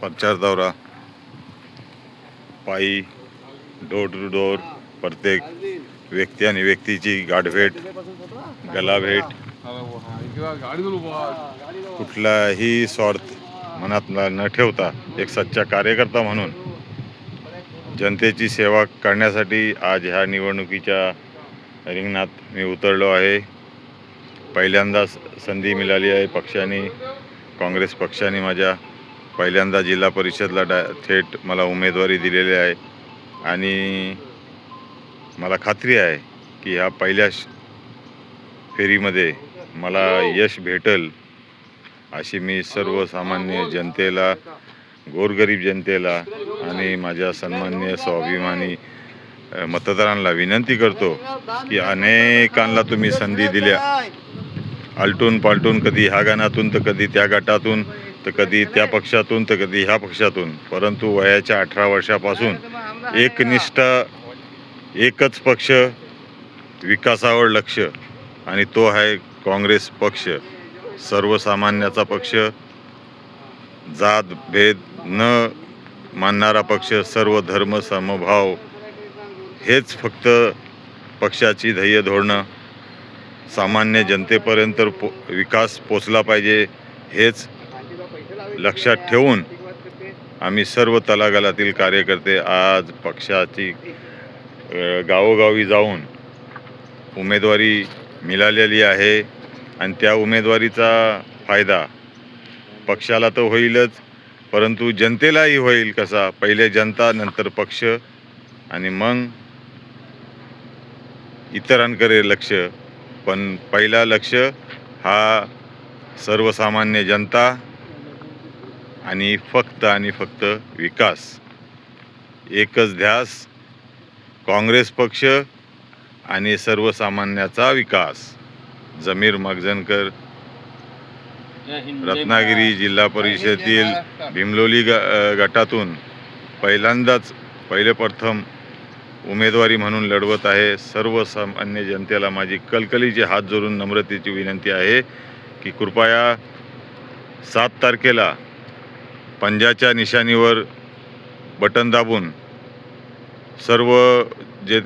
प्रचार दौरा, पायी, डोर टू डोर, प्रत्येक व्यक्ती आणि व्यक्तीची गाठभेट, गलाभेट, कुठलाही स्वार्थ मनात न ठेवता एक सच्चा कार्यकर्ता म्हणून जनतेची सेवा करण्यासाठी आज ह्या निवडणुकीच्या रिंगणात मी उतरलो आहे. पहिल्यांदा संधी मिळाली आहे पक्षाने, काँग्रेस पक्षाने माझ्या पहिल्यांदा जिल्हा परिषदला थेट मला उमेदवारी दिलेली आहे आणि मला खात्री आहे की ह्या पहिल्या फेरीमध्ये मला यश भेटेल अशी मी सर्वसामान्य जनतेला, गोरगरीब जनतेला आणि माझ्या सन्माननीय स्वाभिमानी मतदारांना विनंती करतो की अनेकांना तुम्ही संधी दिल्या, आलटून पालटून, कधी ह्या गणातून तर कधी त्या गटातून तर कधी त्या पक्षातून तर कधी ह्या पक्षातून, परंतु वयाच्या 18 वर्षापासून एकनिष्ठ एकच पक्ष, विकासावर लक्ष, आणि तो आहे काँग्रेस पक्ष. सर्वसामान्याचा पक्ष, जात भेद न मानणारा पक्ष, सर्व धर्म समभाव, हेच फक्त पक्षाची ध्येय धोरणं. सामान्य जनतेपर्यंत विकास पोचला पाहिजे हेच लक्षात ठेवून आम्ही सर्व तलागालातील कार्यकर्ते आज पक्षाची गावोगावी जाऊन उमेदवारी मिळालेली आहे आणि त्या उमेदवारीचा फायदा पक्षाला तर होईलच, परंतु जनतेलाही होईल. कसा? पहिले जनता, नंतर पक्ष आणि मग इतरांकडे लक्ष, पण पहिला लक्ष हा सर्वसामान्य जनता आणि फक्त विकास. एकच ध्यास, काँग्रेस पक्ष आणि सर्वसामान्याचा विकास. जमीर मगजनकर, रत्नागिरी जिल्हा परिषदेतील भीमलोली गटातून प्रथम उमेदवारी म्हणून लढवत आहे. सर्वसामान्य जनतेला माझी कलकलीचे हात जोडून नम्रतेची विनंती आहे की कृपया 7 तारखेला पंजाच्या निशाणीवर बटन दाबून सर्व जे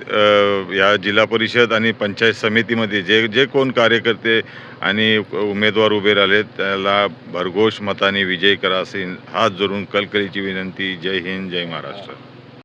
या जिल्हा परिषद आणि पंचायत समितीमध्ये जे कोण कार्यकर्ते आणि उमेदवार उभे राहिले त्याला भरघोष मताने विजयी करा असे हात जोडून कलकलीची विनंती. जय हिंद, जय महाराष्ट्र.